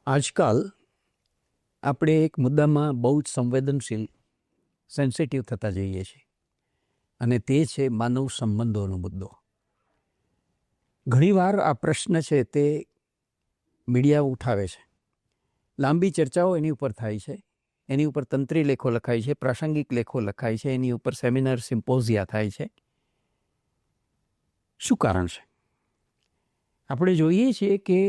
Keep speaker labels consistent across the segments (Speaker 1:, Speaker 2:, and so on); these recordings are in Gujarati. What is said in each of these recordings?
Speaker 1: આજકાલ આપણે એક મુદ્દામાં બહુ જ સંવેદનશીલ સેન્સિટિવ થતા જઈએ છીએ અને તે છે માનવ સંબંધોનો મુદ્દો. ઘણીવાર આ પ્રશ્ન છે તે મીડિયા ઉઠાવે છે, લાંબી ચર્ચાઓ એની ઉપર થાય છે, એની ઉપર તંત્રી લેખો લખાય છે, પ્રાસંગિક લેખો લખાય છે, એની ઉપર સેમિનાર સિમ્પોઝિયા થાય છે. શું કારણ છે? આપણે જોઈએ છીએ કે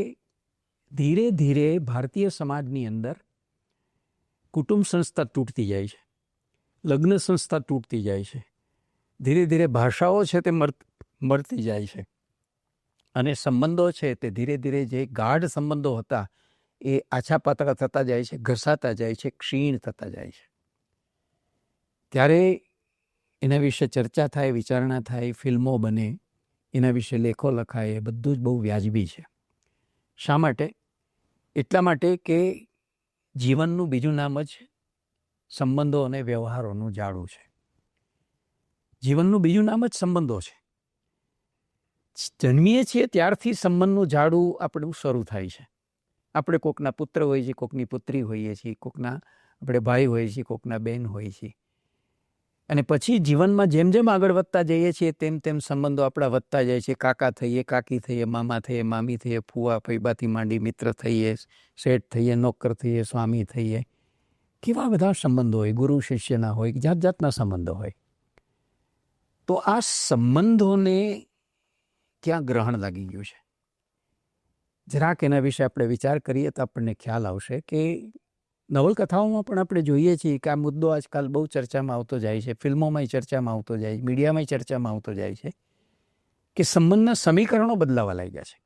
Speaker 1: ધીરે ધીરે ભારતીય સમાજની અંદર કુટુંબ સંસ્થા તૂટતી જાય છે, લગ્ન સંસ્થા તૂટતી જાય છે, ધીરે ધીરે ભાષાઓ છે તે મળતી જાય છે અને સંબંધો છે તે ધીરે ધીરે જે ગાઢ સંબંધો હતા એ આછા પાતળા થતા જાય છે, ઘસાતા જાય છે, ક્ષીણ થતા જાય છે. ત્યારે એના વિશે ચર્ચા થાય, વિચારણા થાય, ફિલ્મો બને, એના વિશે લેખો લખાય, એ બધું જ બહુ વ્યાજબી છે. શા માટે? એટલા માટે કે જીવનનું બીજું નામ જ સંબંધો અને વ્યવહારોનું જાળું છે. જીવનનું બીજું નામ જ સંબંધો છે. જન્મીએ છીએ ત્યારથી સંબંધનું જાળું આપણું શરૂ થાય છે. આપણે કોકના પુત્ર હોઈએ છીએ, કોકની પુત્રી હોઈએ છીએ, કોકના આપણે ભાઈ હોઈએ છીએ, કોકના બહેન હોઈએ છીએ. અને પછી જીવનમાં જેમ જેમ આગળ વધતા જઈએ છીએ તેમ તેમ સંબંધો આપણા વધતા જાય છે. કાકા થઈએ, કાકી થઈએ, મામા થઈએ, મામી થઈએ, ફુવા ફૈબાથી માંડી મિત્ર થઈએ, શેઠ થઈએ, નોકર થઈએ, સ્વામી થઈએ. કેવા બધા સંબંધો હોય, ગુરુ શિષ્યના હોય, જાત જાતના સંબંધો હોય. તો આ સંબંધોને ક્યાં ગ્રહણ લાગી ગયું છે? જરાક એના વિશે આપણે વિચાર કરીએ તો આપણને ખ્યાલ આવશે કે નવલકથાઓમાં પણ આપણે જોઈએ છીએ કે આ મુદ્દો આજકાલ બહુ ચર્ચામાં આવતો જાય છે, ફિલ્મોમાં ચર્ચામાં આવતો જાય છે, મીડિયામાં ચર્ચામાં આવતો જાય છે કે સંબંધના સમીકરણો બદલાવા લાગ્યા છે.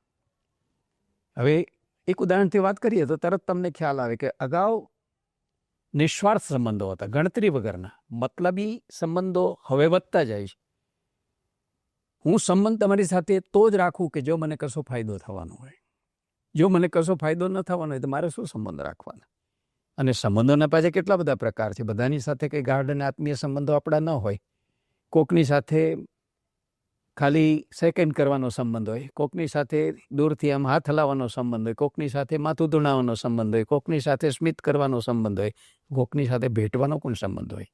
Speaker 1: હવે એક ઉદાહરણથી વાત કરીએ તો તરત તમને ખ્યાલ આવે કે અગાઉ નિસ્વાર્થ સંબંધો હતા, ગણતરી વગરના મતલબી સંબંધો હવે વધતા જાય છે. હું સંબંધ તમારી સાથે તો જ રાખું કે જો મને કશો ફાયદો થવાનો હોય. જો મને કશો ફાયદો ન થવાનો હોય તો મારે શું સંબંધ રાખવાનો? અને સંબંધોના પાછળ કેટલા બધા પ્રકાર છે. બધાની સાથે કંઈ ગાઢ અને આત્મીય સંબંધો આપણા ન હોય. કોકની સાથે ખાલી સેકન્ડ કરવાનો સંબંધ હોય, કોકની સાથે દૂરથી આમ હાથ હલાવવાનો સંબંધ હોય, કોકની સાથે માથું ધુણાવવાનો સંબંધ હોય, કોકની સાથે સ્મિત કરવાનો સંબંધ હોય, કોકની સાથે ભેટવાનો પણ સંબંધ હોય.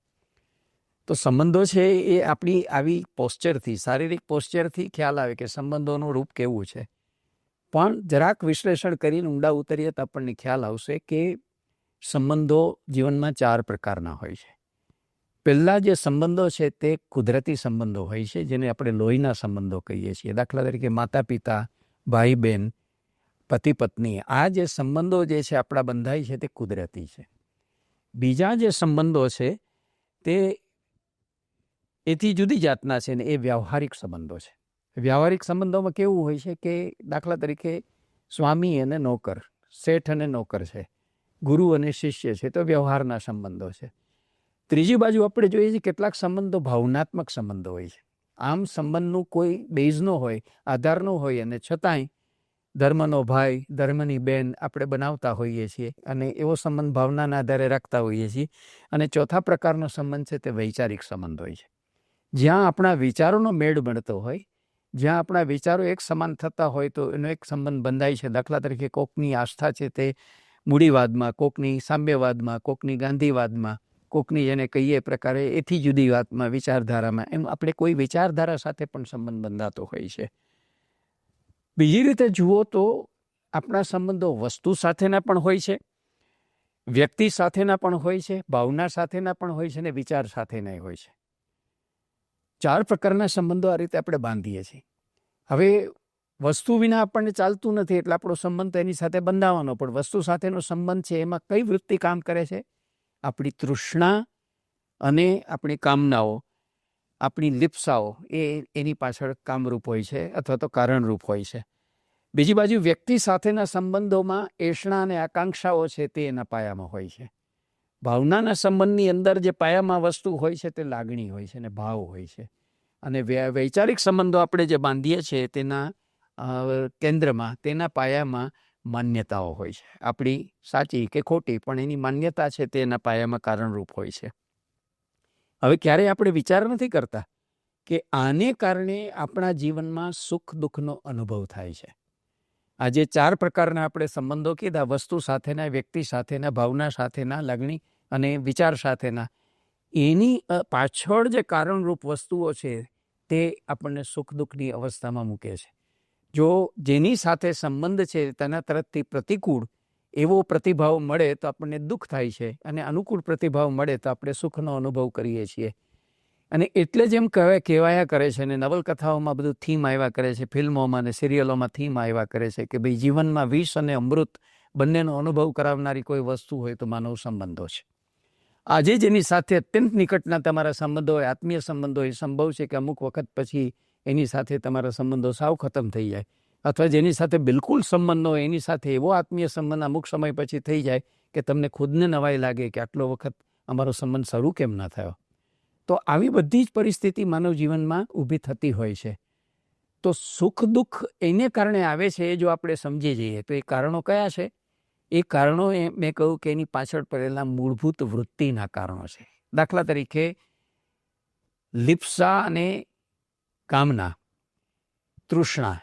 Speaker 1: તો સંબંધો છે એ આપણી આવી પોસ્ચરથી, શારીરિક પોસ્ચરથી ખ્યાલ આવે કે સંબંધોનું રૂપ કેવું છે. પણ જરાક વિશ્લેષણ કરીને ઊંડા ઉતરીએ તો આપણને ખ્યાલ આવશે કે સંબંધો જીવનમાં 4 પ્રકારના હોય છે. પહેલાં જે સંબંધો છે તે કુદરતી સંબંધો હોય છે, જેને આપણે લોહીના સંબંધો કહીએ છીએ. દાખલા તરીકે માતા પિતા, ભાઈ બહેન, પતિ પત્ની, આ જે સંબંધો જે છે આપણા બંધાય છે તે કુદરતી છે. બીજા જે સંબંધો છે તે એથી જુદી જાતના છે ને એ વ્યવહારિક સંબંધો છે. વ્યવહારિક સંબંધોમાં કેવું હોય છે કે દાખલા તરીકે સ્વામી અને નોકર, શેઠ અને નોકર છે, ગુરુ અને શિષ્ય છે, તો વ્યવહારના સંબંધો છે. ત્રીજી બાજુ આપણે જોઈએ છીએ કેટલાક સંબંધો ભાવનાત્મક સંબંધો હોય છે. આમ સંબંધનું કોઈ બેઝ ન હોય, આધાર ન હોય, અને છતાંય ધર્મનો ભાઈ, ધર્મની બહેન આપણે બનાવતા હોઈએ છીએ અને એવો સંબંધ ભાવનાના આધારે રાખતા હોઈએ છીએ. અને ચોથા પ્રકારનો સંબંધ છે તે વૈચારિક સંબંધ હોય છે, જ્યાં આપણા વિચારોનો મેળ મળતો હોય, જ્યાં આપણા વિચારો એક સમાન થતા હોય તો એનો એક સંબંધ બંધાય છે. દાખલા તરીકે કોકની આસ્થા છે તે મૂડીવાદમાં, કોકની સામ્યવાદમાં, કોકની ગાંધીવાદમાં, કોકની જેને કહીએ પ્રકારે એથી જુદી વાતમાં, વિચારધારામાં, એમ આપણે કોઈ વિચારધારા સાથે પણ સંબંધ બંધાતો હોય છે. બીજી રીતે જુઓ તો આપણા સંબંધો વસ્તુ સાથેના પણ હોય છે, વ્યક્તિ સાથેના પણ હોય છે, ભાવના સાથેના પણ હોય છે અને વિચાર સાથેના હોય છે. 4 પ્રકારના સંબંધો આ રીતે આપણે બાંધીએ છીએ. હવે વસ્તુ વિના આપણને ચાલતું નથી એટલે આપણો સંબંધ એની સાથે બંધાવવાનો, પણ વસ્તુ સાથેનો સંબંધ છે એમાં કઈ વૃત્તિ કામ કરે છે? આપણી તૃષ્ણા અને આપણી કામનાઓ, આપણી લિપ્સાઓ એ એની પાછળ કામરૂપ હોય છે અથવા તો કારણરૂપ હોય છે. બીજી બાજુ વ્યક્તિ સાથેના સંબંધોમાં એષણા અને આકાંક્ષાઓ છે તે એના પાયામાં હોય છે. ભાવનાના સંબંધની અંદર જે પાયામાં વસ્તુ હોય છે તે લાગણી હોય છે અને ભાવ હોય છે. અને વૈચારિક સંબંધો આપણે જે બાંધીએ છીએ તેના કેન્દ્રમાં, તેના પાયામાં માન્યતાઓ હોય છે. આપણી સાચી કે ખોટી, પણ એની માન્યતા છે તે એના પાયામાં કારણરૂપ હોય છે. હવે ક્યારેય આપણે વિચાર નથી કરતા કે આને કારણે આપણા જીવનમાં સુખ દુઃખનો અનુભવ થાય છે. આજે 4 પ્રકારના આપણે સંબંધો કીધા: વસ્તુ સાથેના, વ્યક્તિ સાથેના, ભાવના સાથેના, લાગણી અને વિચાર સાથેના. એની પાછળ જે કારણરૂપ વસ્તુઓ છે તે આપણને સુખ દુઃખની અવસ્થામાં મૂકે છે. જો જેની સાથે સંબંધ છે તેના તરફથી પ્રતિકૂળ એવો પ્રતિભાવ મળે તો આપણને દુઃખ થાય છે, અને અનુકૂળ પ્રતિભાવ મળે તો આપણે સુખનો અનુભવ કરીએ છીએ. અને એટલે જ એમ કહેવાયા કરે છે, અને નવલકથાઓમાં બધું થીમ આવ્યા કરે છે, ફિલ્મોમાં અને સિરિયલોમાં થીમ આવ્યા કરે છે કે ભાઈ જીવનમાં વિષ અને અમૃત બંનેનો અનુભવ કરાવનારી કોઈ વસ્તુ હોય તો માનવ સંબંધો છે. આજે જેની સાથે અત્યંત નિકટના તમારા સંબંધો હોય, આત્મીય સંબંધો હોય, સંભવ છે કે અમુક વખત પછી એની સાથે તમારા સંબંધો સાવ ખતમ થઈ જાય, અથવા જેની સાથે બિલકુલ સંબંધ હોય એની સાથે એવો આત્મીય સંબંધ અમુક સમય પછી થઈ જાય કે તમને ખુદને નવાઈ લાગે કે આટલો વખત અમારો સંબંધ શરૂ કેમ ના થયો. તો આવી બધી જ પરિસ્થિતિ માનવ જીવનમાં ઊભી થતી હોય છે. તો સુખ દુઃખ એને કારણે આવે છે, જો આપણે સમજી જઈએ તો એ કારણો કયા છે? એ કારણો મેં કહ્યું કે એની પાછળ પડેલા મૂળભૂત વૃત્તિના કારણો છે. દાખલા તરીકે લિપ્સા અને કામના, તૃષ્ણા.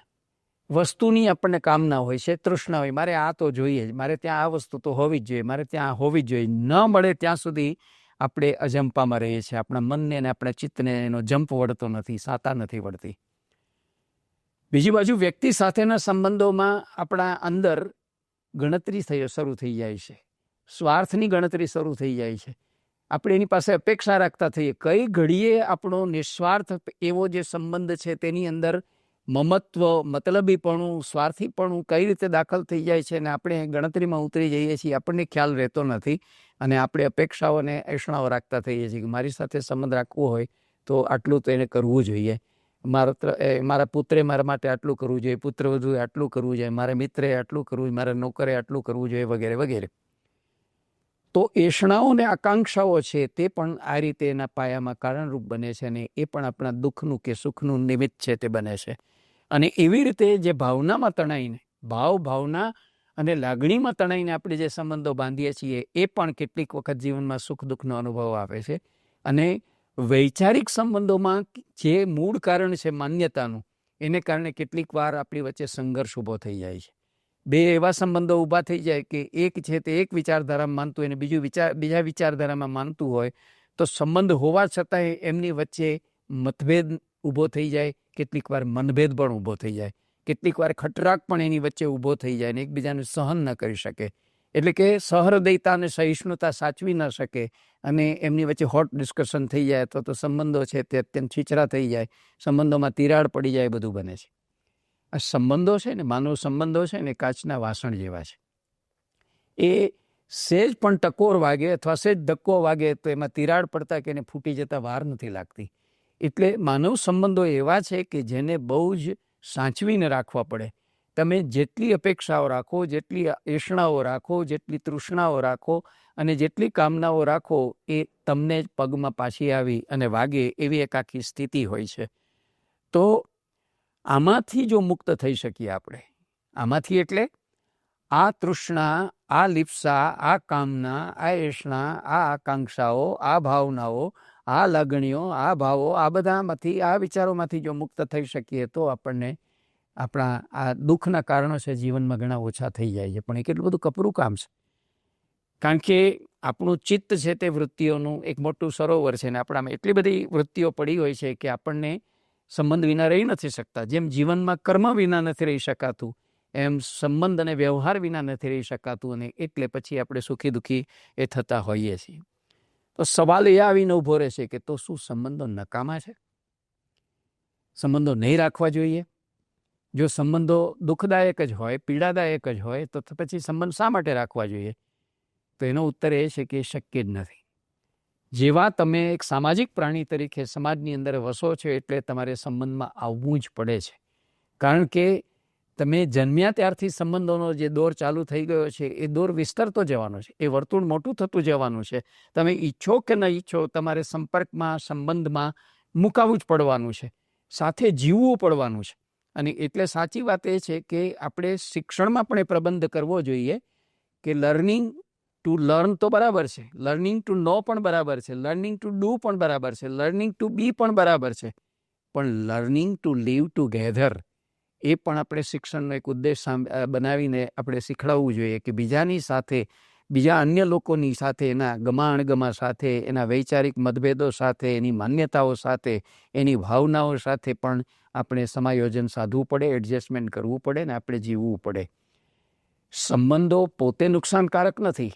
Speaker 1: વસ્તુની આપણને કામના હોય છે, તૃષ્ણા હોય, મારે આ તો જોઈએ જ, મારે ત્યાં આ વસ્તુ તો હોવી જ જોઈએ, મારે ત્યાં હોવી જ જોઈએ. ન મળે ત્યાં સુધી આપણે અજંપામાં રહીએ છીએ. આપણા મનને અને આપણા ચિત્તને એનો જંપ વળતો નથી, સાતા નથી વળતી. બીજી બાજુ વ્યક્તિ સાથેના સંબંધોમાં આપણા અંદર ગણતરી શરૂ થઈ જાય છે, સ્વાર્થની ગણતરી શરૂ થઈ જાય છે. આપણે એની પાસે અપેક્ષા રાખતા થઈએ. કઈ ઘડીએ આપણો નિસ્વાર્થ એવો જે સંબંધ છે તેની અંદર મમત્વ, મતલબીપણું, સ્વાર્થીપણું કઈ રીતે દાખલ થઈ જાય છે, અને આપણે ગણતરીમાં ઉતરી જઈએ છીએ, આપણને ખ્યાલ રહેતો નથી. અને આપણે અપેક્ષાઓ અને એષણાઓ રાખતા થઈએ છીએ કે મારી સાથે સંબંધ રાખવો હોય તો આટલું તો એને કરવું જોઈએ, મારા પુત્રે મારા માટે આટલું કરવું જોઈએ, પુત્રવધુએ આટલું કરવું જોઈએ, મારા મિત્રે આટલું કરવું, મારા નોકરે આટલું કરવું જોઈએ, વગેરે વગેરે. તો એષણાઓ અને આકાંક્ષાઓ છે તે પણ આ રીતે એના પાયામાં કારણરૂપ બને છે, અને એ પણ આપણા દુઃખનું કે સુખનું નિમિત્ત છે તે બને છે. અને એવી રીતે જે ભાવનામાં તણાઈને, ભાવના અને લાગણીમાં તણાઈને આપણે જે સંબંધો બાંધીએ છીએ એ પણ કેટલીક વખત જીવનમાં સુખ દુઃખનો અનુભવ આપે છે. અને વૈચારિક સંબંધોમાં જે મૂળ કારણ છે માન્યતાનું, એને કારણે કેટલીક વાર આપણી વચ્ચે સંઘર્ષ ઊભો થઈ જાય છે. બે એવા સંબંધો ઊભા થઈ જાય કે એક છે તે એક વિચારધારામાં માનતું હોય અને બીજું બીજા વિચારધારામાં માનતું હોય, તો સંબંધ હોવા છતાંય એમની વચ્ચે મતભેદ ઊભો થઈ જાય, કેટલીક વાર મનભેદ પણ ઊભો થઈ જાય, કેટલીક વાર ખટરાક પણ એની વચ્ચે ઊભો થઈ જાય અને એકબીજાને સહન ન કરી શકે. એટલે કે સહૃદયતા અને સહિષ્ણુતા સાચવી ન શકે અને એમની વચ્ચે હોટ ડિસ્કશન થઈ જાય, અથવા તો સંબંધો છે તે અત્યંત છીછરા થઈ જાય, સંબંધોમાં તિરાડ પડી જાય, બધું બને છે. આ સંબંધો છે ને, માનવ સંબંધો છે ને, કાચના વાસણ જેવા છે. એ સહેજ પણ ટકોર વાગે અથવા સહેજ ધક્કો વાગે તો એમાં તિરાડ પડતા કે એને ફૂટી જતા વાર નથી લાગતી. એટલે માનવ સંબંધો એવા છે કે જેને બહુ જ સાચવીને રાખવા પડે. તમે જેટલી અપેક્ષાઓ રાખો, જેટલી એષણાઓ રાખો, જેટલી તૃષ્ણાઓ રાખો અને જેટલી કામનાઓ રાખો, એ તમને જ પગમાં પાછી આવી અને વાગે એવી એક આખી સ્થિતિ હોય છે. તો આમાંથી જો મુક્ત થઈ શકીએ આપણે, આમાંથી એટલે આ તૃષ્ણા, આ લિપ્સા, આ કામના, આ એષણા, આ આકાંક્ષાઓ, આ ભાવનાઓ, આ લાગણીઓ, આ ભાવો, આ બધામાંથી, આ વિચારોમાંથી જો મુક્ત થઈ શકીએ તો આપણને આપણા આ દુઃખના કારણો છે જીવનમાં ઘણા ઓછા થઈ જાય છે. પણ એ કેટલું બધું કપરું કામ છે, કારણ કે આપણું ચિત્ત છે તે વૃત્તિઓનું એક મોટું સરોવર છે, ને આપણામાં એટલી બધી વૃત્તિઓ પડી હોય છે કે આપણને સંબંધ વિના રહી નથી શકતા. જેમ જીવનમાં કર્મ વિના નથી રહી શકાતું, એમ સંબંધ અને વ્યવહાર વિના નથી રહી શકાતું, અને એટલે પછી આપણે સુખી દુઃખી એ થતા હોઈએ છીએ. તો સવાલ એ આવીને ઊભો રહેશે કે તો શું સંબંધો નકામા છે? સંબંધો નહીં રાખવા જોઈએ? જો સંબંધો દુઃખદાયક જ હોય, પીડાદાયક જ હોય, તો પછી સંબંધ શા માટે રાખવા જોઈએ? તો એનો ઉત્તર એ છે કે શક્ય જ નથી. જેવા તમે એક સામાજિક પ્રાણી તરીકે સમાજની અંદર વસો છો એટલે તમારે સંબંધમાં આવવું જ પડે છે. કારણ કે તમે જન્મ્યા ત્યારથી સંબંધોનો જે દોર ચાલુ થઈ ગયો છે એ દોર વિસ્તરતો જવાનો છે, એ વર્તુળ મોટું થતું જવાનું છે. તમે ઈચ્છો કે ન ઈચ્છો તમારે સંપર્કમાં, સંબંધમાં મુકાવવું જ પડવાનું છે, સાથે જીવવું પડવાનું છે. અને એટલે સાચી વાત એ છે કે આપણે શિક્ષણમાં પણ એ પ્રબંધ કરવો જોઈએ કે લર્નિંગ ટુ લર્ન તો બરાબર છે, લર્નિંગ ટુ નો પણ બરાબર છે, લર્નિંગ ટુ ડુ પણ બરાબર છે, લર્નિંગ ટુ બી પણ બરાબર છે, પણ લર્નિંગ ટુ લીવ ટુગેધર એ પણ આપણે શિક્ષણનો એક ઉદ્દેશ બનાવીને આપણે શીખડાવવું જોઈએ કે બીજાની સાથે, બીજા અન્ય લોકોની સાથે, એના ગમા અણગમા સાથે, એના વૈચારિક મતભેદો સાથે, એની માન્યતાઓ સાથે, એની ભાવનાઓ સાથે પણ આપણે સમાયોજન સાધવું પડે, એડજસ્ટમેન્ટ કરવું પડે ને આપણે જીવવું પડે. સંબંધો પોતે નુકસાનકારક નથી,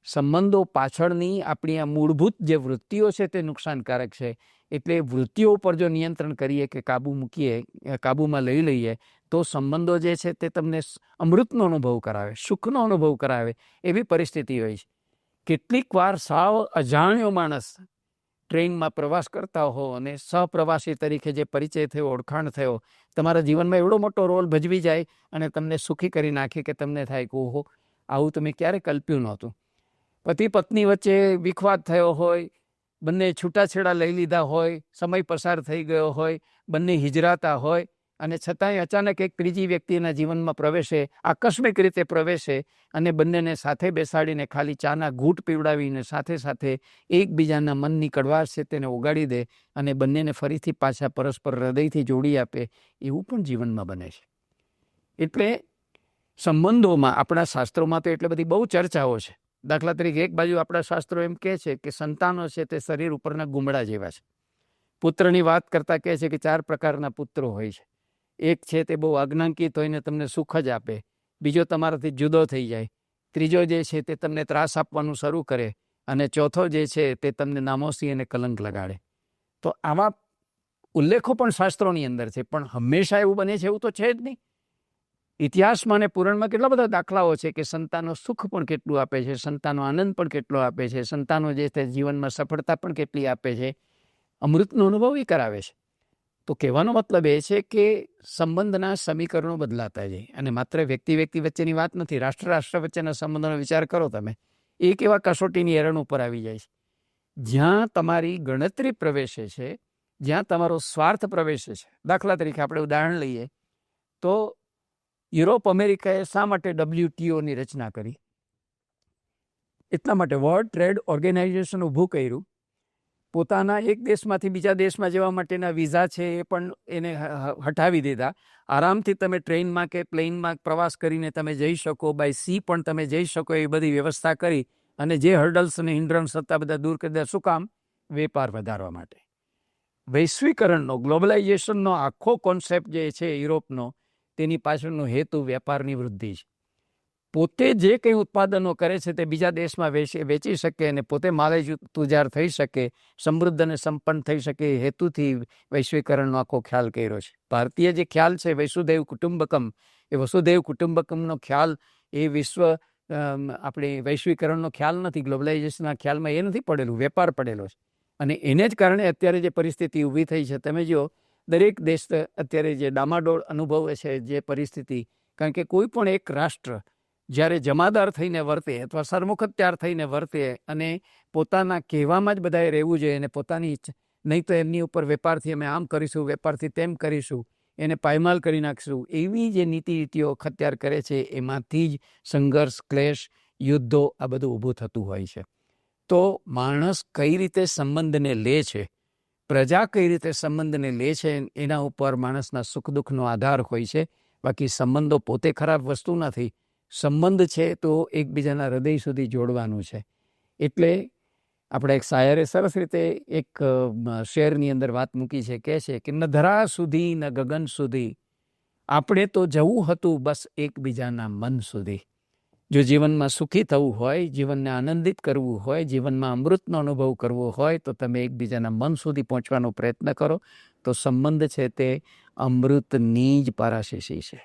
Speaker 1: સંબંધો પાછળની આપણી આ મૂળભૂત જે વૃત્તિઓ છે તે નુકસાનકારક છે. એટલે વૃત્તિઓ ઉપર જો નિયંત્રણ કરીએ કે કાબૂમાં લઈ લઈએ તો સંબંધો જે છે તે તમને અમૃતનો અનુભવ કરાવે, સુખનો અનુભવ કરાવે એવી પરિસ્થિતિ હોય છે. કેટલીક વાર સાવ અજાણ્યો માણસ ટ્રેનમાં પ્રવાસ કરતા હો અને સહપ્રવાસી તરીકે જે પરિચય થયો, ઓળખાણ થયો, તમારા જીવનમાં એવડો મોટો રોલ ભજવી જાય અને તમને સુખી કરી નાખે કે તમને થાય કે ઓહો, આવું તમે ક્યારે કલ્પ્યું નહોતું. પતિ પત્ની વચ્ચે વિખવાદ થયો હોય, બંને છૂટાછેડા લઈ લીધા હોય, સમય પસાર થઈ ગયો હોય, બંને હિજરાતા હોય અને છતાંય અચાનક એક ત્રીજી વ્યક્તિના જીવનમાં પ્રવેશે, આકસ્મિક રીતે પ્રવેશે અને બંનેને સાથે બેસાડીને ખાલી ચાના ઘૂંટ પીવડાવીને સાથે સાથે એકબીજાના મનની કડવાશ છે તેને ઓગાળી દે અને બંનેને ફરીથી પાછા પરસ્પર હૃદયથી જોડી આપે, એવું પણ જીવનમાં બને છે. એટલે સંબંધોમાં આપણા શાસ્ત્રોમાં તો એટલે બધી બહુ ચર્ચાઓ છે. દાખલા તરીકે એક બાજુ આપણા શાસ્ત્રો એમ કહે છે કે સંતાનો છે તે શરીર ઉપરના ગુમડા જેવા છે. પુત્રની વાત કરતાં કહે છે કે 4 પ્રકારના પુત્રો હોય છે. એક છે તે બહુ આજ્ઞાંકિત હોઈને તમને સુખ જ આપે, બીજો તમારાથી જુદો થઈ જાય, ત્રીજો જે છે તે તમને ત્રાસ આપવાનું શરૂ કરે અને ચોથો જે છે તે તમને નામોસી અને કલંક લગાડે. તો આવા ઉલ્લેખો પણ શાસ્ત્રોની અંદર છે, પણ હંમેશા એવું બને છે એવું તો છે જ નહીં. ઇતિહાસમાં અને પુરાણમાં કેટલા બધા દાખલાઓ છે કે સંતાનો સુખ પણ કેટલું આપે છે, સંતાનો આનંદ પણ કેટલો આપે છે, સંતાનો જે છે જીવનમાં સફળતા પણ કેટલી આપે છે, અમૃતનો અનુભવ એ કરાવે છે. તો કહેવાનો મતલબ એ છે કે સંબંધના સમીકરણો બદલાતા જાય અને માત્ર વ્યક્તિ વચ્ચેની વાત નથી, રાષ્ટ્ર વચ્ચેના સંબંધોનો વિચાર કરો તમે, એક એવા કસોટીની એરણ ઉપર આવી જાય છે જ્યાં તમારી ગણતરી પ્રવેશે છે, જ્યાં તમારો સ્વાર્થ પ્રવેશે છે. દાખલા તરીકે આપણે ઉદાહરણ લઈએ તો યુરોપ અમેરિકાએ શા માટે WTOની રચના કરી? એટલા માટે વર્લ્ડ ટ્રેડ ઓર્ગેનાઇઝેશન ઊભું કર્યું. પોતાના એક દેશમાંથી બીજા દેશમાં જવા માટેના વિઝા છે એ પણ એને હટાવી દીધા. આરામથી તમે ટ્રેનમાં કે પ્લેનમાં પ્રવાસ કરીને તમે જઈ શકો, બાય સી પણ તમે જઈ શકો, એવી બધી વ્યવસ્થા કરી અને જે હર્ડલ્સ અને હિન્ડ્રન્સ હતા બધા દૂર કરી દીધા. શું કામ? વેપાર વધારવા માટે. વૈશ્વિકરણનો, ગ્લોબલાઇઝેશનનો આખો કોન્સેપ્ટ જે છે યુરોપનો, તેની પાછળનો હેતુ વેપારની વૃદ્ધિ છે. પોતે જે કંઈ ઉત્પાદનો કરે છે તે બીજા દેશમાં વેચી શકે અને પોતે માલે તુજાર થઈ શકે, સમૃદ્ધ અને સંપન્ન થઈ શકે એ હેતુથી વૈશ્વિકરણનો આખો ખ્યાલ કર્યો છે. ભારતીય જે ખ્યાલ છે વસુધૈવ કુટુંબકમ, એ વસુધૈવ કુટુંબકમનો ખ્યાલ એ આપણે વૈશ્વિકરણનો ખ્યાલ નથી, ગ્લોબલાઇઝેશનના ખ્યાલમાં એ નથી પડેલું, વેપાર પડેલો છે. અને એને જ કારણે અત્યારે જે પરિસ્થિતિ ઊભી થઈ છે, તમે જો દરેક દેશ અત્યારે જે ડામાડોળ અનુભવે છે જે પરિસ્થિતિ, કારણ કે કોઈ પણ એક રાષ્ટ્ર જ્યારે જમાદાર થઈને વર્તે અથવા સરમુખત્યાર થઈને વર્તે અને પોતાના કહેવામાં જ બધાએ રહેવું જોઈએ અને પોતાની નહીં તો એમની ઉપર વેપારથી અમે આમ કરીશું, વેપારથી તેમ કરીશું, એને પાયમાલ કરી નાખશું, એવી જે નીતિઓ અખત્યાર કરે છે, એમાંથી જ સંઘર્ષ, ક્લેશ, યુદ્ધો આ બધું ઊભું થતું હોય છે. તો માણસ કઈ રીતે સંબંધને લે છે, પ્રજા કઈ રીતે સંબંધને લે છે, એના ઉપર માણસના સુખ દુઃખનો આધાર હોય છે. બાકી સંબંધો પોતે ખરાબ વસ્તુ નથી. સંબંધ છે તો એકબીજાના હૃદય સુધી જોડવાનું છે. એટલે આપણે એક શાયરે સરસ રીતે એક શેરની અંદર વાત મૂકી છે, કહે છે કે ન ધરા સુધી ન ગગન સુધી, આપણે તો જવું હતું બસ એકબીજાના મન સુધી. જો જીવનમાં સુખી થવું હોય, જીવનને આનંદિત કરવું હોય, જીવનમાં અમૃતનો અનુભવ કરવો હોય, તો તમે એકબીજાના મન સુધી પહોંચવાનો પ્રયત્ન કરો. તો સંબંધ છે તે અમૃતની જ પારાશીશી છે.